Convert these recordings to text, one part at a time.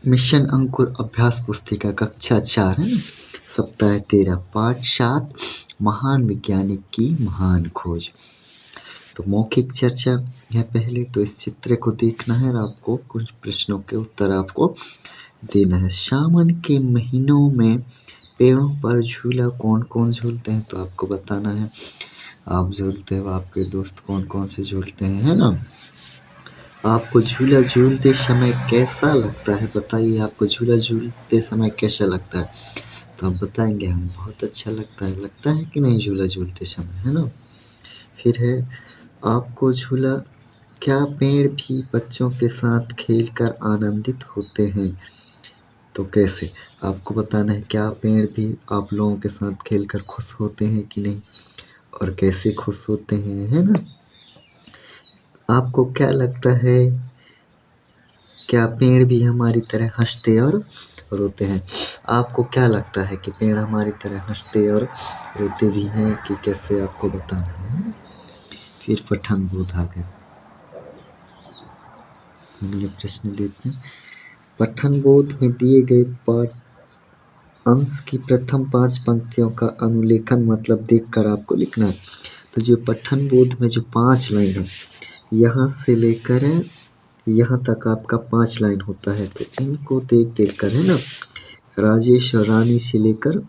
Mission अंकुर अभ्यास पुस्तिका कक्षा 4 है ना, सप्ताह 13 पाठ 7 महान वैज्ञानिक की महान खोज। तो मौखिक चर्चा है पहले, तो इस चित्र को देखना है और आपको कुछ प्रश्नों के उत्तर आपको देना है। सावन के महीनों में पेड़ों पर झूला कौन कौन झूलते हैं, तो आपको बताना है। आप झूलते हो, आपके दोस्त कौन कौन से झूलते हैं, है ना। आपको झूला झूलते समय कैसा लगता है, बताइए आपको झूला झूलते समय कैसा लगता है। तो आप बताएंगे हमें बहुत अच्छा लगता है कि नहीं झूला झूलते समय, है ना। फिर है, आपको झूला क्या पेड़ भी बच्चों के साथ खेलकर आनंदित होते हैं, तो कैसे आपको बताना है। क्या पेड़ भी आप लोगों के साथ खेलकर खुश होते हैं कि नहीं, और कैसे खुश होते हैं, है ना। आपको क्या लगता है, क्या पेड़ भी हमारी तरह हंसते और रोते हैं। आपको क्या लगता है कि पेड़ हमारी तरह हंसते और रोते भी हैं कि कैसे, आपको बताना है। फिर पठन बोध आ गया। अगले प्रश्न देखते हैं। पठन बोध में दिए गए पाठ अंश की प्रथम 5 पंक्तियों का अनुलेखन मतलब देखकर आपको लिखना है। तो जो पठन बोध में जो 5 लाइन है, यहाँ से लेकर यहाँ तक आपका 5 लाइन होता है, तो इनको देख कर, है ना। राजेश और रानी से लेकर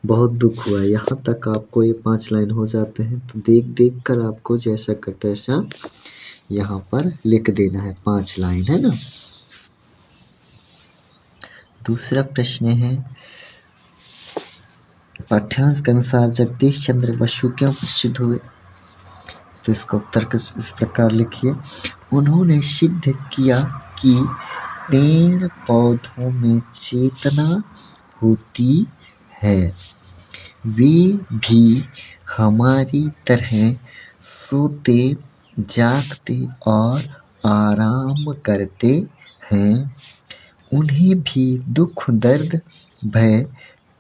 बहुत दुख हुआ, यहाँ तक आपको ये 5 लाइन हो जाते हैं। तो देख कर आपको जैसा का तैसा यहाँ पर लिख देना है 5 लाइन, है ना। दूसरा प्रश्न है, पाठ्यांश के अनुसार जगदीश चंद्र बसु क्यों प्रसिद्ध हुए, तो इसका उत्तर इस प्रकार लिखिए। उन्होंने सिद्ध किया कि पेड़ पौधों में चेतना होती है, वे भी हमारी तरह सोते जागते और आराम करते हैं। उन्हें भी दुख दर्द भय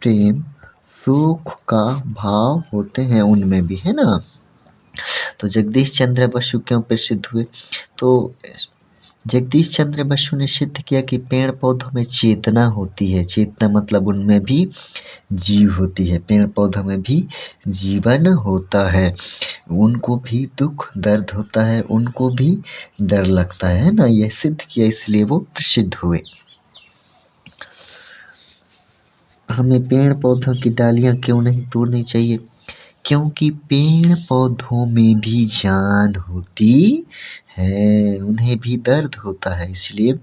प्रेम सुख का भाव होते हैं, उनमें भी, है ना। तो जगदीश चंद्र बसु क्यों प्रसिद्ध हुए, तो जगदीश चंद्र बसु ने सिद्ध किया कि पेड़ पौधों में चेतना होती है। चेतना मतलब उनमें भी जीव होती है, पेड़ पौधों में भी जीवन होता है। उनको भी दुख दर्द होता है, उनको भी डर लगता है ना। यह सिद्ध किया, इसलिए वो प्रसिद्ध हुए। हमें पेड़ पौधों की डालियां क्यों नहीं तोड़नी चाहिए, क्योंकि पेड़ पौधों में भी जान होती है, उन्हें भी दर्द होता है, इसलिए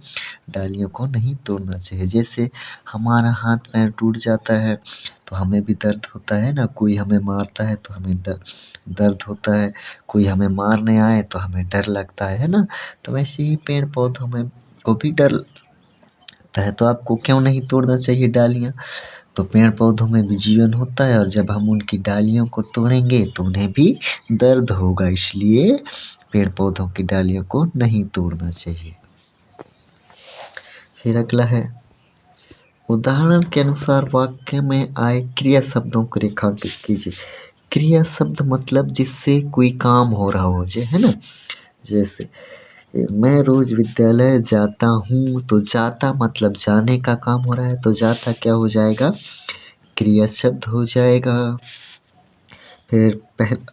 डालियों को नहीं तोड़ना चाहिए। जैसे हमारा हाथ पैर टूट जाता है तो हमें भी दर्द होता है ना, कोई हमें मारता है तो हमें दर्द होता है, कोई हमें मारने आए तो हमें डर लगता है ना। तो वैसे ही पेड़ पौधों में को भी डर लगता है, तो आपको क्यों नहीं तोड़ना चाहिए डालियाँ। तो पेड़ पौधों में भी जीवन होता है, और जब हम उनकी डालियों को तोड़ेंगे तो उन्हें भी दर्द होगा, इसलिए पेड़ पौधों की डालियों को नहीं तोड़ना चाहिए। फिर अगला है, उदाहरण के अनुसार वाक्य में आए क्रिया शब्दों को रेखांकित कीजिए। क्रिया शब्द मतलब जिससे कोई काम हो रहा हो, है ना। जैसे मैं रोज विद्यालय जाता हूँ, तो जाता मतलब जाने का काम हो रहा है, तो जाता क्या हो जाएगा, क्रिया शब्द हो जाएगा। फिर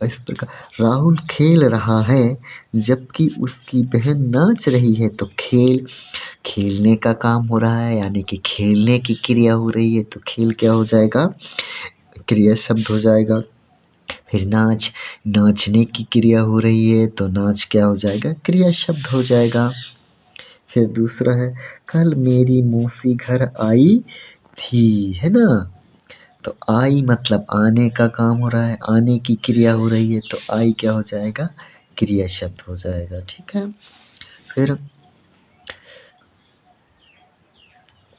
इस प्रकार राहुल खेल रहा है जबकि उसकी बहन नाच रही है, तो खेलने का काम हो रहा है, यानी कि खेलने की क्रिया हो रही है, तो खेल क्या हो जाएगा, क्रिया शब्द हो जाएगा। फिर नाचने की क्रिया हो रही है, तो नाच क्या हो जाएगा, क्रिया शब्द हो जाएगा। फिर दूसरा है, कल मेरी मौसी घर आई थी, है ना। तो आई मतलब आने का काम हो रहा है, आने की क्रिया हो रही है, तो आई क्या हो जाएगा, क्रिया शब्द हो जाएगा, ठीक है। फिर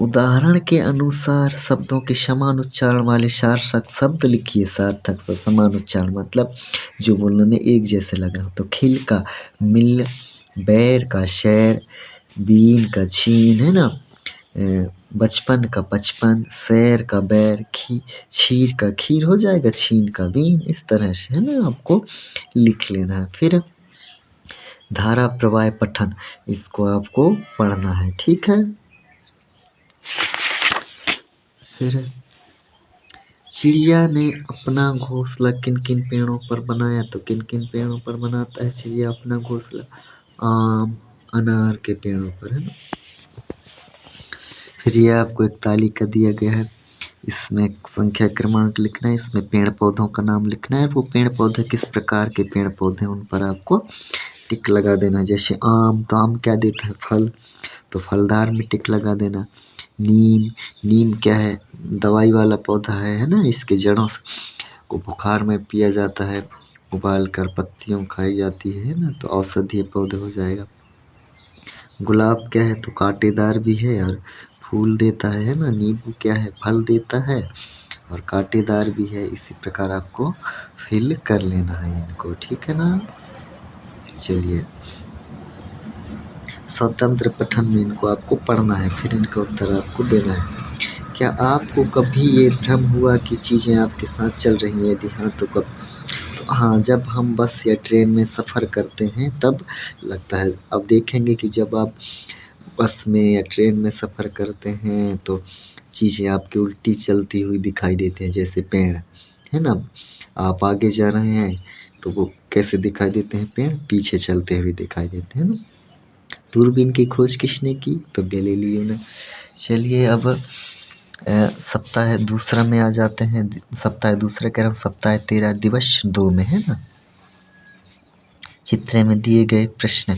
उदाहरण के अनुसार शब्दों के समान उच्चारण वाले सार्थक शब्द लिखिए। सार्थक शब्द समान उच्चारण मतलब जो बोलने में एक जैसे लग रहा हो, तो खिल का मिल, बैर का शैर, बीन का छीन, है ना, बचपन का बचपन, सैर का बैर, छीर का खीर हो जाएगा, छीन का बीन, इस तरह से, है ना, आपको लिख लेना है। फिर धारा प्रवाह पठन, इसको आपको पढ़ना है, ठीक है। फिर चिड़िया ने अपना घोंसला किन किन पेड़ों पर बनाया, तो किन किन पेड़ों पर बनाता है चिड़िया अपना घोंसला? आम, अनार के पेड़ों पर, है ना। फिर ये आपको एक तालिका दिया गया है, इसमें संख्या क्रमांक लिखना है, इसमें पेड़ पौधों का नाम लिखना है, वो पेड़ पौधे किस प्रकार के पेड़ पौधे उन पर आपको टिक लगा देना। जैसे आम, तो आम क्या देता है? फल, तो फलदार में टिक लगा देना। नीम, नीम क्या है? दवाई वाला पौधा है ना, इसके जड़ों से को बुखार में पिया जाता है, उबाल कर पत्तियों खाई जाती है ना, तो औषधीय पौधे हो जाएगा। गुलाब क्या है? तो कांटेदार भी है और फूल देता है ना। नींबू क्या है? फल देता है और कांटेदार भी है। इसी प्रकार आपको फिल कर लेना है इनको, ठीक है ना। चलिए, स्वतंत्र पठन में इनको आपको पढ़ना है, फिर इनका उत्तर आपको देना है। क्या आपको कभी ये भ्रम हुआ कि चीज़ें आपके साथ चल रही हैं? यदि हाँ तो कब? तो हाँ, जब हम बस या ट्रेन में सफ़र करते हैं तब लगता है। अब देखेंगे कि जब आप बस में या ट्रेन में सफ़र करते हैं तो चीज़ें आपकी उल्टी चलती हुई दिखाई देती हैं, जैसे पेड़, है ना। आप आगे जा रहे हैं तो वो कैसे दिखाई देते हैं? पेड़ पीछे चलते हुए दिखाई देते हैं ना। दूरबीन की खोज किसने की? तो गैलीलियो ने। चलिए, अब सप्ताह दूसरा में आ जाते हैं। सप्ताह दूसरा कह रहा हूँ, सप्ताह 13 दिवस 2 में, है ना। चित्र में दिए गए प्रश्न,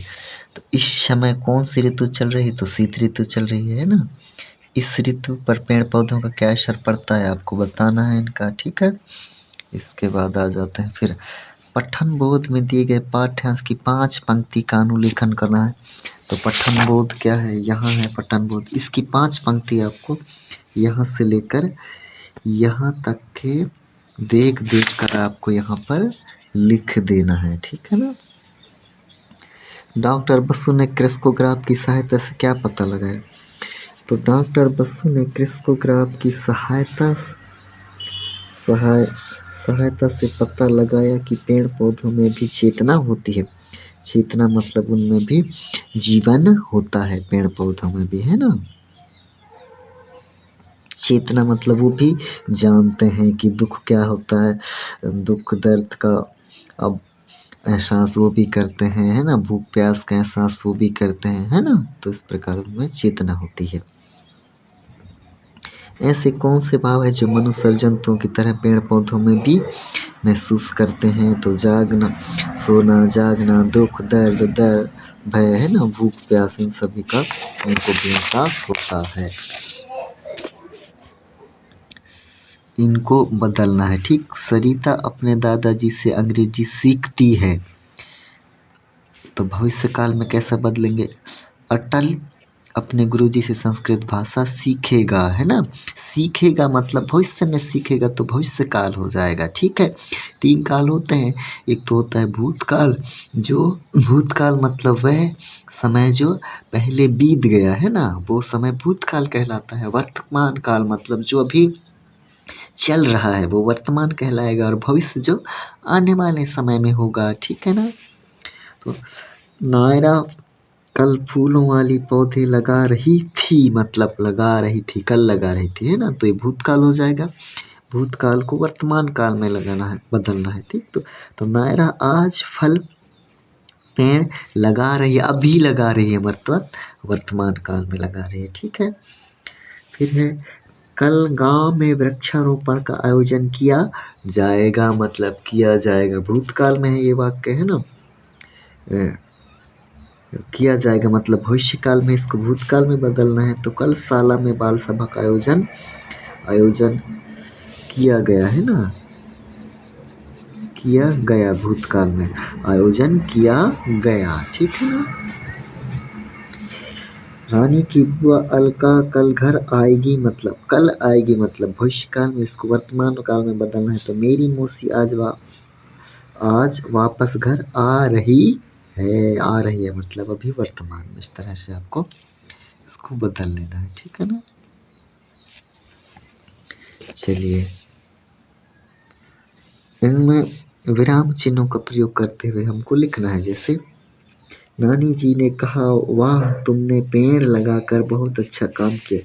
तो इस समय कौन सी ऋतु चल रही? तो शीत ऋतु चल रही है ना। इस ऋतु पर पेड़ पौधों का क्या असर पड़ता है आपको बताना है इनका, ठीक है। इसके बाद आ जाते हैं फिर पठन बोध में दिए गए पाठ्यांश की 5 पंक्ति का अनुलेखन करना है। तो पठन बोध क्या है? यहाँ है पठन बोध। इसकी 5 पंक्ति आपको यहाँ से लेकर यहाँ तक के देख देख कर आपको यहाँ पर लिख देना है, ठीक है ना। डॉक्टर बसु ने क्रेस्कोग्राफ की सहायता से क्या पता लगाया? तो डॉक्टर बसु ने क्रेस्कोग्राफ की सहायता से पता लगाया कि पेड़ पौधों में भी चेतना होती है। चेतना मतलब उनमें भी जीवन होता है, पेड़ पौधों में भी, है ना। चेतना मतलब वो भी जानते हैं कि दुख क्या होता है, दुख दर्द का अब एहसास वो भी करते हैं, है ना। भूख प्यास का एहसास वो भी करते हैं, है ना। तो इस प्रकार उनमें चेतना होती है। ऐसे कौन से भाव है जो मनुष्य और जंतुओं की तरह पेड़ पौधों में भी महसूस करते हैं? तो जागना, सोना, जागना, दुख, दर्द, भय, है ना, भूख प्यास, इन सभी का उनको भी एहसास होता है। इनको बदलना है, ठीक। सरिता अपने दादाजी से अंग्रेजी सीखती है, तो भविष्य काल में कैसा बदलेंगे? अटल अपने गुरुजी से संस्कृत भाषा सीखेगा, है ना। सीखेगा मतलब भविष्य में सीखेगा, तो भविष्य काल हो जाएगा, ठीक है। 3 काल होते हैं। एक तो होता है भूतकाल, जो भूतकाल मतलब वह समय जो पहले बीत गया, है ना, वो समय भूतकाल कहलाता है। वर्तमान काल मतलब जो अभी चल रहा है वो वर्तमान कहलाएगा, और भविष्य जो आने वाले समय में होगा, ठीक है ना। तो नायरा कल फूलों वाली पौधे लगा रही थी, मतलब लगा रही थी, कल लगा रही थी, है ना। तो ये भूतकाल हो जाएगा। भूतकाल को वर्तमान काल में लगाना है, बदलना है, ठीक। तो नायरा आज फल पेड़ लगा रही है, अभी लगा रही है, मतलब वर्तमान काल में लगा रही है, ठीक है। फिर है कल गांव में वृक्षारोपण का आयोजन किया जाएगा, मतलब किया जाएगा, भूतकाल में है ये वाक्य, है ना। किया जाएगा मतलब भविष्य काल में, इसको भूतकाल में बदलना है। तो कल शाला में बाल सभा का आयोजन किया गया, है ना। किया गया, भूतकाल में आयोजन किया गया, ठीक है ना। रानी की बुआ अलका कल घर आएगी, मतलब कल आएगी, मतलब भविष्य काल में, इसको वर्तमान काल में बदलना है। तो मेरी मौसी आज वापस घर आ रही है, मतलब अभी वर्तमान में। इस तरह से आपको इसको बदल लेना है, ठीक है ना। चलिए, इनमें विराम चिन्हों का प्रयोग करते हुए हमको लिखना है। जैसे नानी जी ने कहा, वाह तुमने पेड़ लगाकर बहुत अच्छा काम किया।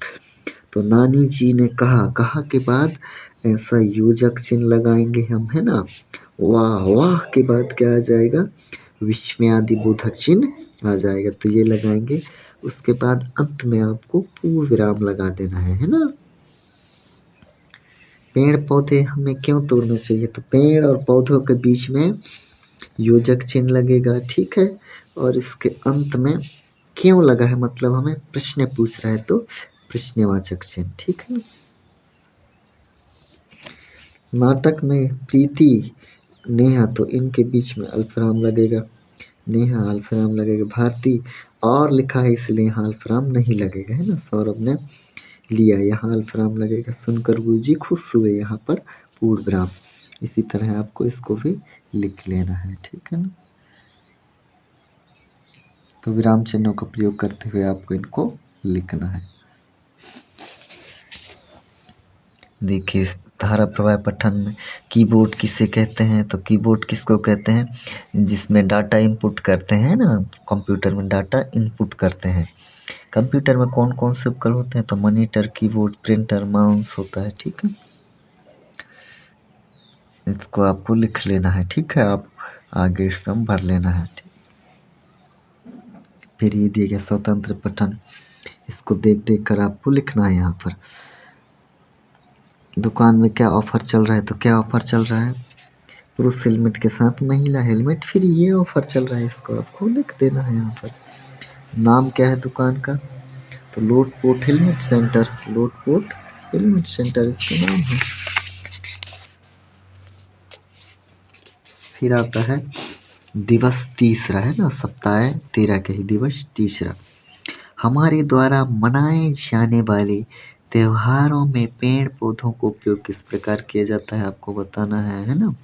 तो नानी जी ने कहा, कहा के बाद ऐसा योजक चिन्ह लगाएंगे हम, है ना। वाह वाह के बाद क्या आ जाएगा, विस्मयादि बोधक चिन्ह आ जाएगा, तो ये लगाएंगे। उसके बाद अंत में आपको पूर्ण विराम लगा देना है ना। पेड़ पौधे हमें क्यों तोड़ना चाहिए, तो पेड़ और पौधों के बीच में योजक चिन्ह लगेगा, ठीक है। और इसके अंत में क्यों लगा है, मतलब हमें प्रश्न पूछ रहा है तो प्रश्नवाचक चिन्ह, ठीक है। नाटक में प्रीति नेहा, तो इनके बीच में अल्पविराम लगेगा, नेहा अल्पविराम लगेगा। भारती और लिखा है इसलिए यहाँ अल्पविराम नहीं लगेगा, है ना। सौरभ ने लिया, यहाँ अल्पविराम लगेगा। सुनकर गुरुजी खुश हुए, यहाँ पर पूर्ण विराम। इसी तरह आपको इसको भी लिख लेना है, ठीक है ना। तो विराम चिन्हों का प्रयोग करते हुए आपको इनको लिखना है। देखिए धारा प्रवाह पठन में कीबोर्ड किसे कहते हैं, तो कीबोर्ड किसको कहते हैं, जिसमें डाटा इनपुट करते हैं ना, कंप्यूटर में डाटा इनपुट करते हैं। कंप्यूटर में कौन कौन से उपकरण होते हैं, तो मॉनिटर, कीबोर्ड, प्रिंटर, माउस होता है, ठीक है। इसको आपको लिख लेना है, ठीक है। आप आगे इसमें भर लेना है, ठीक। फिर ये दिया गया स्वतंत्र पठन, इसको देख देख कर आपको लिखना है यहाँ पर। दुकान में क्या ऑफर चल रहा है, तो क्या ऑफर चल रहा है, पुरुष हेलमेट के साथ महिला हेलमेट फ्री, ये ऑफर चल रहा है, इसको आपको लिख देना है यहाँ पर। नाम क्या है दुकान का, तो लोटपोट हेलमेट सेंटर, लोटपोट हेलमेट सेंटर इसका नाम है। फिर आता है दिवस तीसरा, है ना, सप्ताह 13 के ही दिवस तीसरा। हमारे द्वारा मनाए जाने वाले त्योहारों में पेड़ पौधों को उपयोग किस प्रकार किया जाता है, आपको बताना है ना।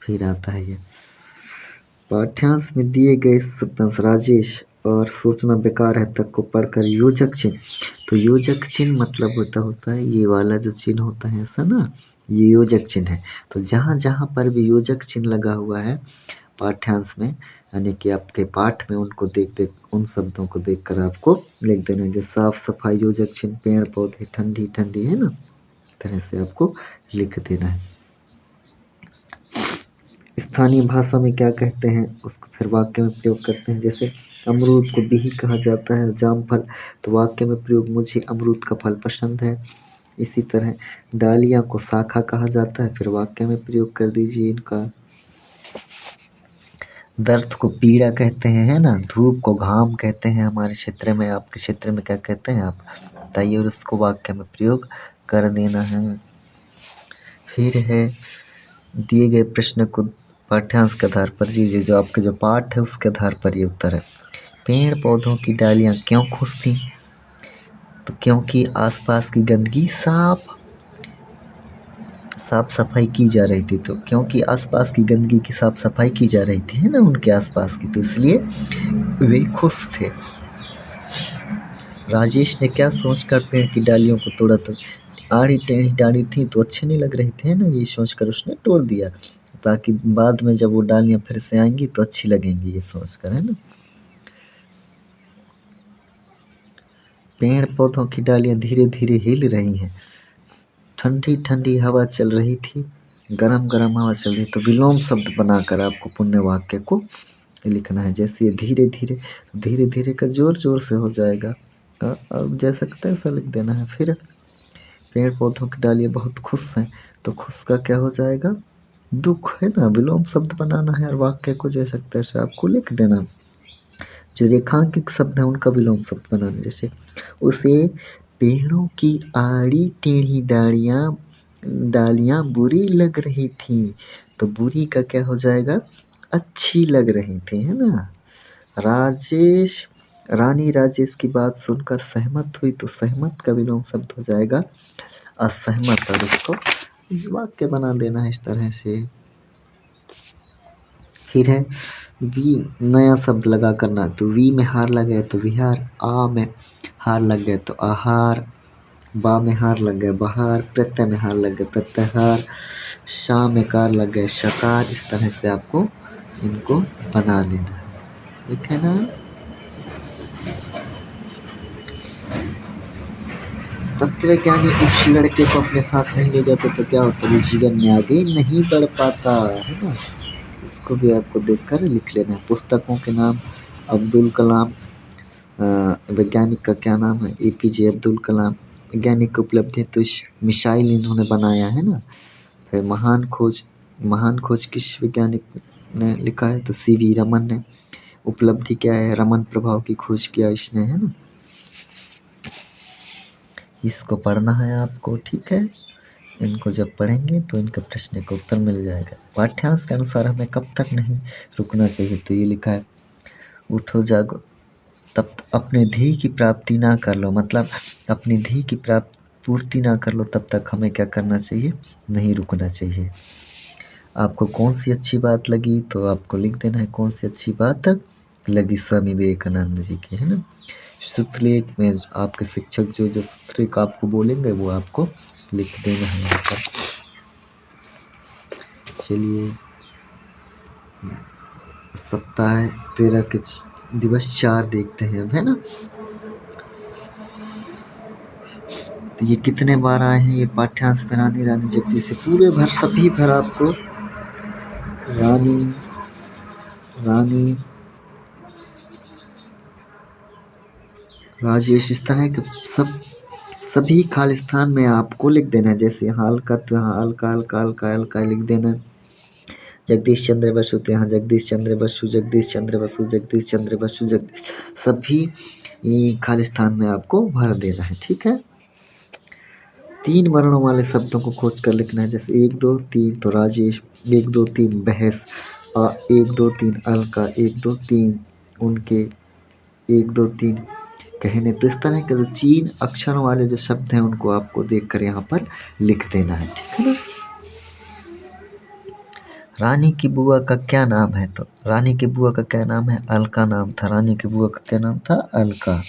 फिर आता है ये पाठ्यांश में दिए गए शब्दांश राजेश और सोचना बेकार है तक को पढ़कर योजक चिन्ह, तो योजक चिन्ह मतलब होता है ये वाला जो चिन्ह होता है ऐसा ना, ये योजक चिन्ह है। तो जहाँ जहाँ पर भी योजक चिन्ह लगा हुआ है पाठ्यांश में, यानी कि आपके पाठ में, उनको देख उन शब्दों को देखकर आपको लिख देना है। जैसे साफ सफाई योजक चिन्ह, पेड़ पौधे, ठंडी ठंडी, है ना, तरह से आपको लिख देना है। स्थानीय भाषा में क्या कहते हैं उसको फिर वाक्य में प्रयोग करते हैं। जैसे अमरूद को बिही कहा जाता है, जामफल, तो वाक्य में प्रयोग मुझे अमरूद का फल पसंद है। इसी तरह डालियाँ को शाखा कहा जाता है, फिर वाक्य में प्रयोग कर दीजिए इनका। दर्द को पीड़ा कहते हैं, है ना। धूप को घाम कहते हैं हमारे क्षेत्र में, आपके क्षेत्र में क्या कहते हैं आप बताइए, और उसको वाक्य में प्रयोग कर देना है। फिर है दिए गए प्रश्न को पाठ्यांश के आधार पर दीजिए, जो आपके जो पाठ है उसके आधार पर ये उत्तर है। पेड़ पौधों की डालियाँ क्यों खुश थीं, तो क्योंकि आसपास की गंदगी साफ सफाई की जा रही थी, तो क्योंकि आसपास की गंदगी की साफ सफाई की जा रही थी, है ना, उनके आसपास की, तो इसलिए वे खुश थे। राजेश ने क्या सोचकर पेड़ की डालियों को तोड़ा, तो आड़ी टेढ़ी डाली थी तो अच्छे नहीं लग रही थी, है ना, ये सोचकर उसने तोड़ दिया, ताकि बाद में जब वो डालियाँ फिर से आएंगी तो अच्छी लगेंगी, ये सोचकर, है ना। पेड़ पौधों की डालियाँ धीरे धीरे हिल रही हैं, ठंडी ठंडी हवा चल रही थी, गरम गरम हवा चल रही, तो विलोम शब्द बनाकर आपको पुण्य वाक्य को लिखना है। जैसे धीरे धीरे, धीरे धीरे का जोर जोर से हो जाएगा, अब जैसा तैसा लिख देना है। फिर पेड़ पौधों की डालियाँ बहुत खुश हैं, तो खुश का क्या हो जाएगा, दुख, है ना, विलोम शब्द बनाना है और वाक्य को जैसा तैसा आपको लिख देना। जो रेखांकित शब्द है उनका विलोम शब्द बनाना, जैसे उसे पेड़ों की आड़ी टेढ़ी डालियाँ बुरी लग रही थी, तो बुरी का क्या हो जाएगा, अच्छी लग रही थी, है ना। रानी राजेश की बात सुनकर सहमत हुई, तो सहमत का विलोम शब्द हो जाएगा असहमत, और इसको वाक्य बना देना है इस तरह से। फिर है वी, नया शब्द लगा करना, तो वी में हार लग गया तो विहार, आ में हार लग गया तो आहार, बा में हार लग गया बहार, प्रत्यय में हार लग गया प्रत्याहार, शा में कार लग गया शकार। इस तरह से आपको इनको बना लेना है, ठीक है ना। तत्वज्ञानी उस लड़के को अपने साथ नहीं ले जाते तो क्या होता, वो जीवन में आगे नहीं बढ़ पाता, है ना। इसको भी आपको देखकर लिख लेना है। पुस्तकों के नाम, अब्दुल कलाम, वैज्ञानिक का क्या नाम है, एपीजे अब्दुल कलाम। वैज्ञानिक की उपलब्धि तो मिसाइल इन्होंने बनाया है ना। फिर महान खोज किस वैज्ञानिक ने लिखा है, तो सीवी रमन ने। उपलब्धि क्या है, रमन प्रभाव की खोज किया इसने, है ना। इसको पढ़ना है आपको, ठीक है। इनको जब पढ़ेंगे तो इनका प्रश्न का उत्तर मिल जाएगा। पाठ्यांश के अनुसार हमें कब तक नहीं रुकना चाहिए, तो ये लिखा है, उठो जागो तब अपने ध्येय की प्राप्ति ना कर लो, मतलब अपनी ध्येय की पूर्ति ना कर लो तब तक हमें क्या करना चाहिए, नहीं रुकना चाहिए। आपको कौन सी अच्छी बात लगी तो आपको लिख देना है कौन सी अच्छी बात लगी स्वामी विवेकानंद जी की, है ना। सूत्रलेख में आपके शिक्षक जो सूत्रलेख आपको बोलेंगे वो आपको लिख देना है यहाँ पर। चलिए, सप्ताह 13 के दिवस 4 देखते हैं अब, है ना। तो ये कितने बार आए हैं, ये पाठ्यांश में रानी रानी जगती से पूरे भर सभी भर आपको रानी रानी राजेश इस तरह के सभी खालिस्तान में आपको लिख देना है। जैसे हाल का तो हल्का लिख देना है। जगदीश चंद्र बसु तो यहाँ जगदीश चंद्र बसु, जगदीश चंद्र बसु, जगदीश चंद्र बसु, सभी खालिस्तान में आपको भर देना है, ठीक है। 3 वर्णों वाले शब्दों को खोज कर लिखना है। जैसे 1 2 3 तो राजेश, 1 2 3 बहस, 1 2 3 अलका, 1 2 3 उनके, 1 2 3 कहने। तो इस तरह के जो 3 अक्षरों वाले जो शब्द हैं उनको आपको देखकर यहाँ पर लिख देना है, ठीक है ना। रानी की बुआ का क्या नाम है, तो रानी की बुआ का क्या नाम है, अलका नाम था। रानी की बुआ का क्या नाम था, अलका।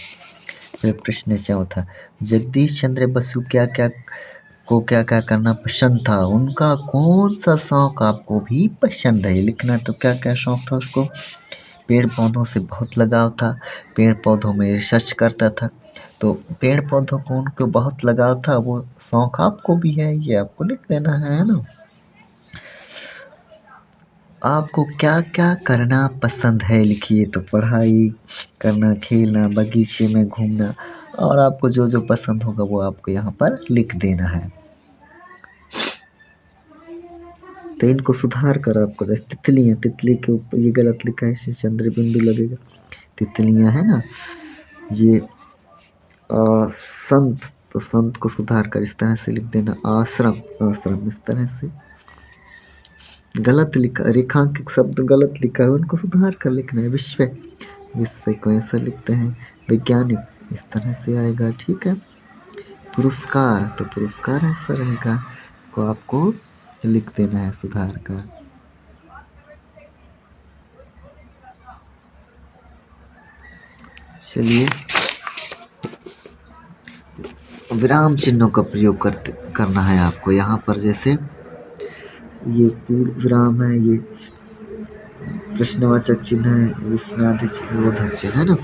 फिर प्रश्न चौथा, जगदीश चंद्र बसु क्या क्या करना पसंद था, उनका कौन सा शौक आपको भी पसंद है, लिखना। तो क्या क्या शौक था उसको, पेड़ पौधों से बहुत लगाव था, पेड़ पौधों में रिसर्च करता था। तो पेड़ पौधों को उनको बहुत लगाव था, वो शौक आपको भी है, ये आपको लिख देना है ना। आपको क्या क्या करना पसंद है, लिखिए। तो पढ़ाई करना, खेलना, बगीचे में घूमना, और आपको जो जो पसंद होगा वो आपको यहाँ पर लिख देना है। तो इनको सुधार कर आपको, जैसे तितलियाँ, तितली के ऊपर ये गलत लिखा है, इसे चंद्र बिंदु लगेगा। तितलियाँ है ना, ये संत, तो संत को सुधार कर इस तरह से लिख देना। आश्रम इस तरह से गलत लिखा, रेखांकित शब्द गलत लिखा है, उनको सुधार कर लिखना है। विश्व को ऐसा लिखते हैं। वैज्ञानिक इस तरह से आएगा, ठीक है। पुरस्कार, तो पुरस्कार ऐसा रहेगा, को आपको लिख देना है सुधार कर। चलिए, विराम चिन्हों का प्रयोग करना है आपको यहाँ पर। जैसे ये पूर्ण विराम है, ये प्रश्नवाचक चिन्ह है, विस्मयादिबोधक चिन्ह है ना।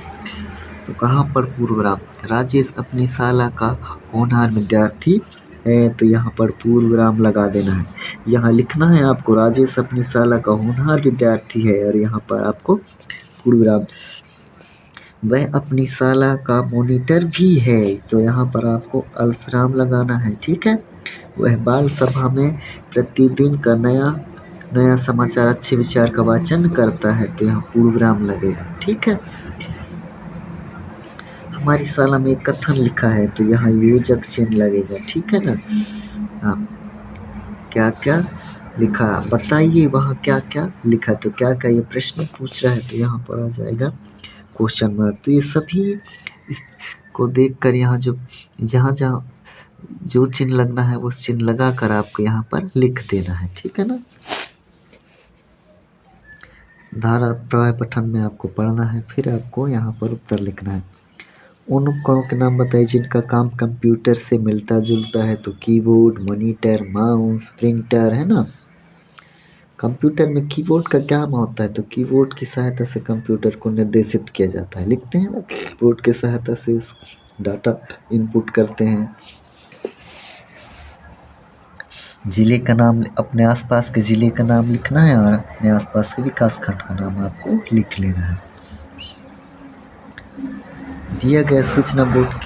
तो कहाँ पर पूर्ण विराम, राजेश अपनी शाला का होनहार विद्यार्थी है, तो यहाँ पर पूर्ण विराम लगा देना है। यहाँ लिखना है आपको, राजेश अपनी शाला का होनहार विद्यार्थी है, और यहाँ पर आपको पूर्ण विराम। वह अपनी शाला का मॉनिटर भी है, तो यहाँ पर आपको अल्पविराम लगाना है, ठीक है। वह बाल सभा में प्रतिदिन का नया समाचार, अच्छे विचार का वाचन करता है, तो यहाँ पूर्ण विराम लगेगा, ठीक है। हमारी शाला में एक कथन लिखा है, तो यहाँ योजक चिन्ह लगेगा, ठीक है ना। हाँ, क्या क्या लिखा बताइए, वहाँ क्या क्या लिखा, तो क्या क्या ये प्रश्न पूछ रहा है, तो यहाँ पर आ जाएगा क्वेश्चन मार्क। तो ये सभी इसको देखकर यहाँ जहाँ जो चिन्ह लगना है वो चिन्ह लगा कर आपको यहाँ पर लिख देना है, ठीक है ना। धारा प्रवाह पठन में आपको पढ़ना है, फिर आपको यहाँ पर उत्तर लिखना है। उन उपकरणों के नाम बताइए जिनका काम कंप्यूटर से मिलता जुलता है, तो कीबोर्ड, मॉनिटर, माउस, प्रिंटर, है ना। कंप्यूटर में कीबोर्ड का क्या काम होता है, तो कीबोर्ड की सहायता से कंप्यूटर को निर्देशित किया जाता है, लिखते हैं ना। कीबोर्ड की सहायता से उस डाटा इनपुट करते हैं। जिले का नाम, अपने आसपास के जिले का नाम लिखना है और अपने आसपास के विकास खंड का नाम आपको लिख लेना है। दिया गया सूचना बोर्ड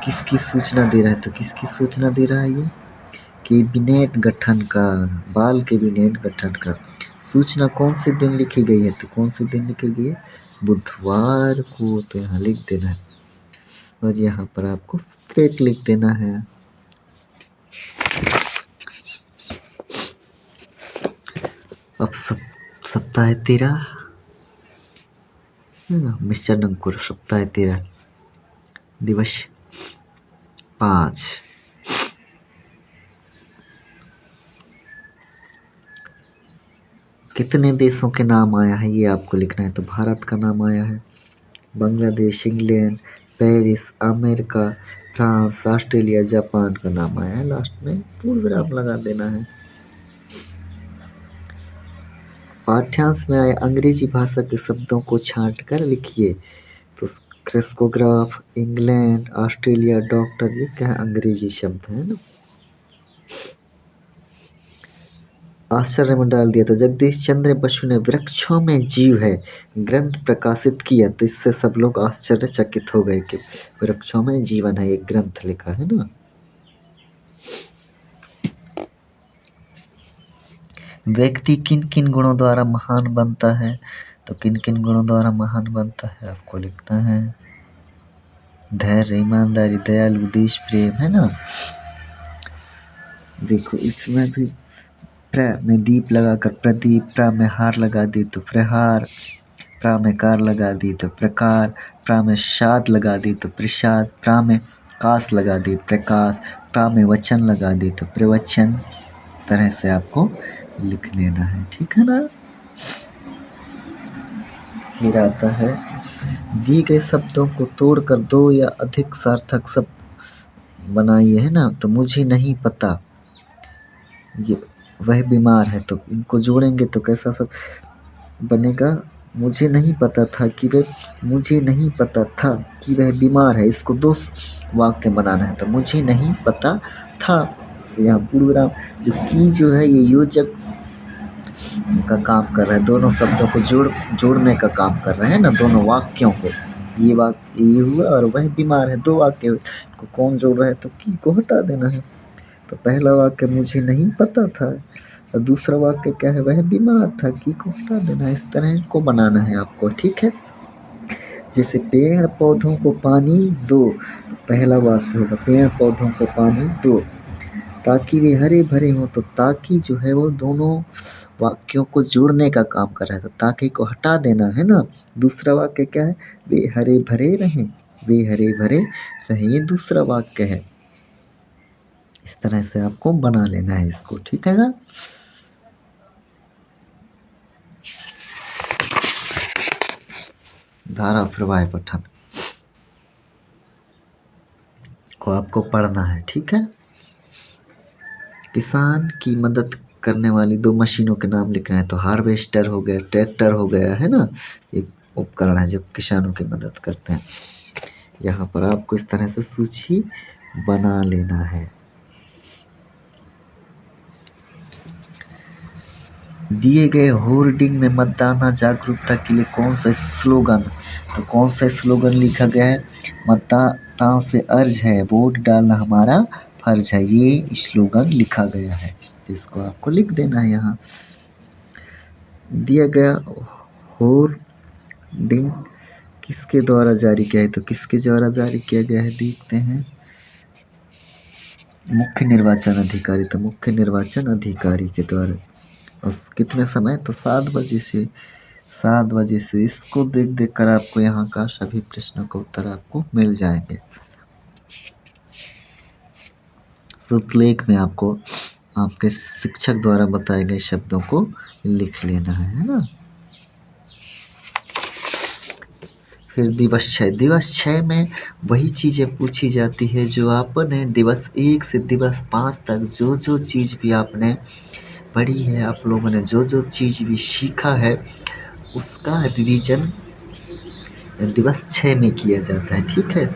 किसकी सूचना दे रहा है, तो किसकी सूचना दे रहा है ये, कैबिनेट गठन का, बाल कैबिनेट गठन का। सूचना कौन से दिन लिखी गई है, तो कौन से दिन लिखी गई है, बुधवार को, तो यहाँ लिख देना है और यहाँ पर आपको तारीख लिख देना है। अब सप्ताह है 13, मिस्टर अंकुर, सप्ताह है 13, दिवस 5। कितने देशों के नाम आया है ये आपको लिखना है, तो भारत का नाम आया है, Bangladesh, England, Paris, America, France, Australia, Japan का नाम आया है। लास्ट में पूर्ण विराम लगा देना है। पाठ्यांश में आए अंग्रेजी भाषा के शब्दों को छांटकर लिखिए, तो क्रेस्कोग्राफ, इंग्लैंड, ऑस्ट्रेलिया, डॉक्टर, ये क्या है, अंग्रेजी शब्द है ना। आश्चर्य में डाल दिया, तो जगदीश चंद्र बसु ने वृक्षों में जीव है ग्रंथ प्रकाशित किया, तो इससे सब लोग आश्चर्यचकित हो गए कि वृक्षों में जीवन है, एक ग्रंथ लिखा है ना। व्यक्ति किन किन गुणों द्वारा महान बनता है, तो किन किन गुणों द्वारा महान बनता है आपको लिखना है, धैर्य, ईमानदारी, दयालु, देश प्रेम, है ना। देखो इसमें भी प्र में दीप लगाकर प्रदीप, प्र में हार लगा दी तो प्रहार, प्रा में कार लगा दी तो प्रकार, प्रा में शाद लगा दी तो प्रसाद, प्रा में कास लगा दी प्रकाश, प्रा में वचन लगा दी तो प्रवचन। तरह से आपको लिख लेना है, ठीक है ना। फिर आता है, दिए गए शब्दों को तोड़कर 2 या अधिक सार्थक शब्द बनाइए, है ना। तो मुझे नहीं पता, ये वह बीमार है, तो इनको जोड़ेंगे तो कैसा शब्द बनेगा, मुझे नहीं पता था कि मुझे नहीं पता था कि वह बीमार है। इसको 2 वाक्य बनाना है, तो मुझे नहीं पता था, तो यहाँ पूर्ण विराम, जो की जो है ये योजक का काम कर रहा है, दोनों शब्दों को जोड़ने का काम कर रहा है ना, दोनों वाक्यों को। ये वाक्य ये हुआ और वह बीमार है, 2 वाक्य को कौन जोड़ रहा है, तो की को हटा देना है। तो पहला वाक्य मुझे नहीं पता था और दूसरा वाक्य क्या है, वह बीमार था, की को हटा देना है। इस तरह इनको बनाना है आपको, ठीक है। जैसे पेड़ पौधों को पानी दो, तो पहला वाक्य होगा पेड़ पौधों को पानी दो, ताकि वे हरे भरे हों, तो ताकि जो है वो दोनों वाक्यों को जोड़ने का काम कर रहा है, तो ताकि को हटा देना है ना। दूसरा वाक्य क्या है, वे हरे भरे रहें, वे हरे भरे रहें, ये दूसरा वाक्य है। इस तरह से आपको बना लेना है इसको, ठीक है ना। धारा प्रवाह पठन को आपको पढ़ना है, ठीक है। किसान की मदद करने वाली 2 मशीनों के नाम लिखना है, तो हार्वेस्टर हो गया, ट्रैक्टर हो गया, है ना। ये उपकरण है जो किसानों की मदद करते हैं। यहाँ पर आपको इस तरह से सूची बना लेना है। दिए गए होर्डिंग में मतदाता जागरूकता के लिए कौन सा स्लोगन, तो कौन सा स्लोगन लिखा गया है, मतदाताओं से अर्ज है वोट डालना हमारा फर्ज है, ये स्लोगन लिखा गया है, तो इसको आपको लिख देना है यहाँ। दिया गया होर्डिंग किसके द्वारा जारी किया है, तो किसके द्वारा जारी किया गया है, देखते हैं, मुख्य निर्वाचन अधिकारी, तो मुख्य निर्वाचन अधिकारी के द्वारा। और कितने समय, तो 7 बजे से इसको देख कर आपको यहाँ का सभी प्रश्नों का उत्तर आपको मिल जाएंगे। शुद्धलेख में आपको आपके शिक्षक द्वारा बताए गए शब्दों को लिख लेना है ना। फिर दिवस 6 में वही चीज़ें पूछी जाती है जो आपने दिवस 1 से दिवस 5 तक जो चीज़ भी आपने पढ़ी है, आप लोगों ने जो चीज़ भी सीखा है, उसका रिवीजन दिवस 6 में किया जाता है, ठीक है।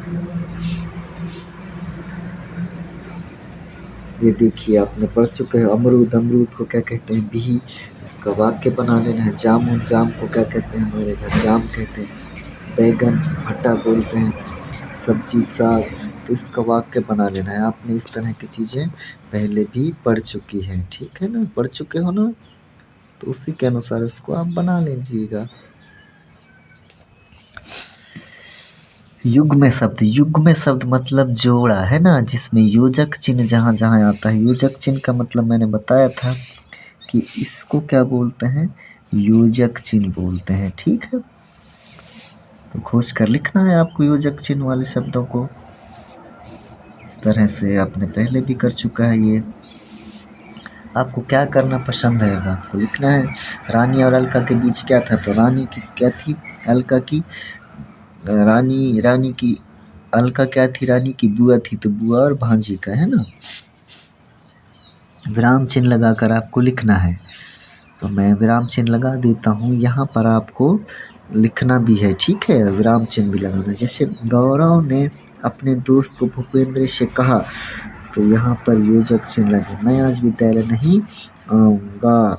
ये देखिए आपने पढ़ चुके हैं। अमरूद, अमरूद को क्या कहते हैं? बिही। इसका वाक्य बना लेना है। जामुन, जाम को क्या कहते हैं? हमारे इधर जाम कहते हैं। बैगन, भट्टा बोलते हैं। सब्जी, साग, तो इसका वाक्य बना लेना है। आपने इस तरह की चीज़ें पहले भी पढ़ चुकी हैं, ठीक है ना? पढ़ चुके हो ना? तो उसी के अनुसार इसको आप बना लीजिएगा। युग्म शब्द, युग्म शब्द मतलब जोड़ा, है ना? जिसमें योजक चिन्ह जहाँ जहाँ आता है। योजक चिन्ह का मतलब मैंने बताया था कि इसको क्या बोलते हैं? योजक चिन्ह बोलते हैं, ठीक है? तो खोज कर लिखना है आपको योजक चिन्ह वाले शब्दों को। इस तरह से आपने पहले भी कर चुका है ये। आपको क्या करना पसंद है? आपको लिखना है रानी और अलका के बीच क्या था? तो रानी किस क्या थी? अलका की रानी की अलका क्या थी? रानी की बुआ थी, तो बुआ और भांजी का, है ना? विराम चिन्ह लगाकर आपको लिखना है। तो मैं विराम चिन्ह लगा देता हूँ। यहाँ पर आपको लिखना भी है, ठीक है? विराम चिन्ह भी लगाना। जैसे गौरव ने अपने दोस्त को भूपेंद्र से कहा, तो यहाँ पर योजक चिन्ह लगे। मैं आज विद्यालय नहीं आऊँगा,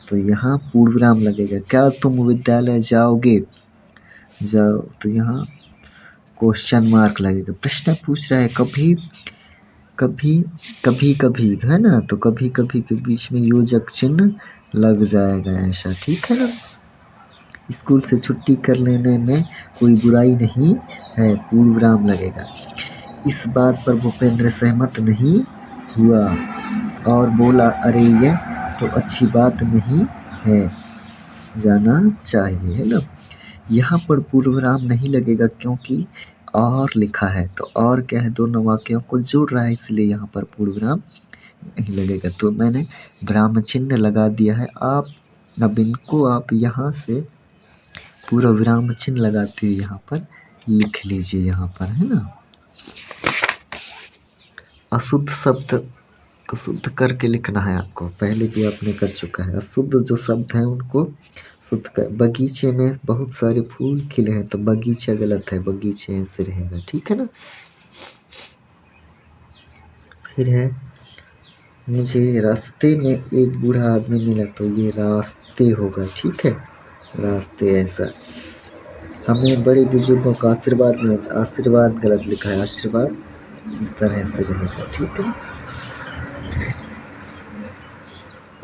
तो यहाँ पूर्ण विराम लगेगा। क्या तुम विद्यालय जाओगे? जाओ, तो यहाँ क्वेश्चन मार्क लगेगा। प्रश्न पूछ रहा है कभी कभी कभी कभी, है ना? तो कभी कभी के बीच में योजक चिन्ह लग जाएगा ऐसा, ठीक है ना? स्कूल से छुट्टी कर लेने में कोई बुराई नहीं है, पूर्ण विराम लगेगा। इस बात पर भूपेंद्र सहमत नहीं हुआ और बोला, अरे यह तो अच्छी बात नहीं है, जाना चाहिए, है ना? यहाँ पर पूर्ण विराम नहीं लगेगा क्योंकि और लिखा है। तो और क्या है? दोनों वाक्यों को जोड़ रहा है, इसलिए यहाँ पर पूर्ण विराम नहीं लगेगा। तो मैंने विराम चिन्ह लगा दिया है। आप अब इनको आप यहाँ से पूरा विराम चिन्ह लगाते हुए यहाँ पर लिख लीजिए, यहाँ पर, है ना? अशुद्ध शब्द को शुद्ध करके लिखना है आपको। पहले भी आपने कर चुका है। अशुद्ध जो शब्द हैं उनको शुद्ध कर। बगीचे में बहुत सारे फूल खिले हैं, तो बगीचा गलत है, बगीचे ऐसे रहेगा, ठीक है ना? फिर है, मुझे रास्ते में एक बूढ़ा आदमी मिला, तो ये रास्ते होगा, ठीक है? रास्ते ऐसा। हमें बड़े बुजुर्गों का आशीर्वाद लेना चाहिए। आशीर्वाद गलत लिखा है, आशीर्वाद इस तरह से रहेगा, ठीक है?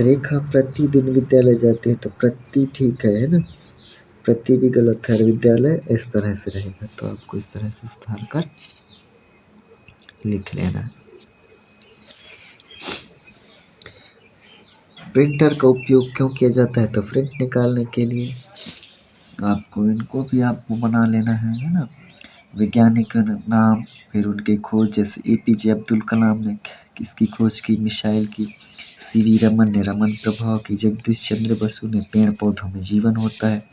रेखा प्रतिदिन विद्यालय जाती है, तो प्रति ठीक है ना? प्रति भी गलत है, विद्यालय इस तरह से रहेगा। तो आपको इस तरह से सुधार कर लिख लेना। प्रिंटर का उपयोग क्यों किया जाता है? तो प्रिंट निकालने के लिए। आपको इनको भी आपको बना लेना है ना? वैज्ञानिक नाम, फिर उनकी खोज, जैसे एपीजे अब्दुल कलाम ने किसकी खोज की? मिसाइल की। सीवी रमन ने रमन प्रभाव की। जगदीश चंद्र बसु ने पेड़ पौधों में जीवन होता है।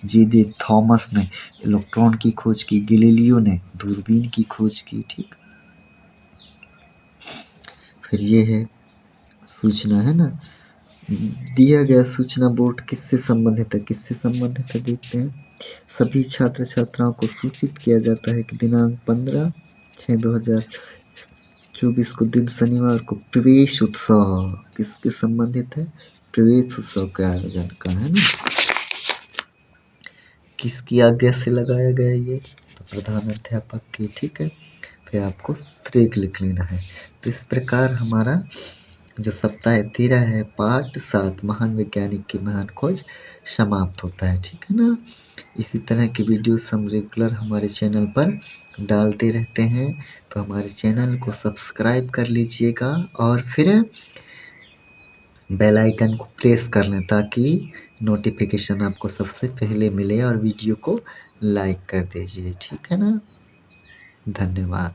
जे थॉमस ने इलेक्ट्रॉन की खोज की। गैलीलियो ने दूरबीन की खोज की, ठीक। फिर ये है सूचना, है ना? दिया गया सूचना बोर्ड किससे संबंधित है? किससे संबंधित है देखते हैं। सभी छात्र छात्राओं को सूचित किया जाता है कि दिनांक 15/6/2024 को दिन शनिवार को प्रवेश उत्सव किसके संबंधित है? प्रवेश उत्सव के आयोजन का, है ना? किसकी आज्ञा से लगाया गया ये? तो प्रधान अध्यापक की, ठीक है? फिर आपको स्त्रीक लिख लेना है। तो इस प्रकार हमारा जो सप्ताह 13 है, पाठ 7 महान वैज्ञानिक की महान खोज समाप्त होता है, ठीक है ना? इसी तरह की वीडियोस हम रेगुलर हमारे चैनल पर डालते रहते हैं, तो हमारे चैनल को सब्सक्राइब कर लीजिएगा और फिर बेल आइकन को प्रेस कर लें ताकि नोटिफिकेशन आपको सबसे पहले मिले, और वीडियो को लाइक कर दीजिए, ठीक है ना? धन्यवाद।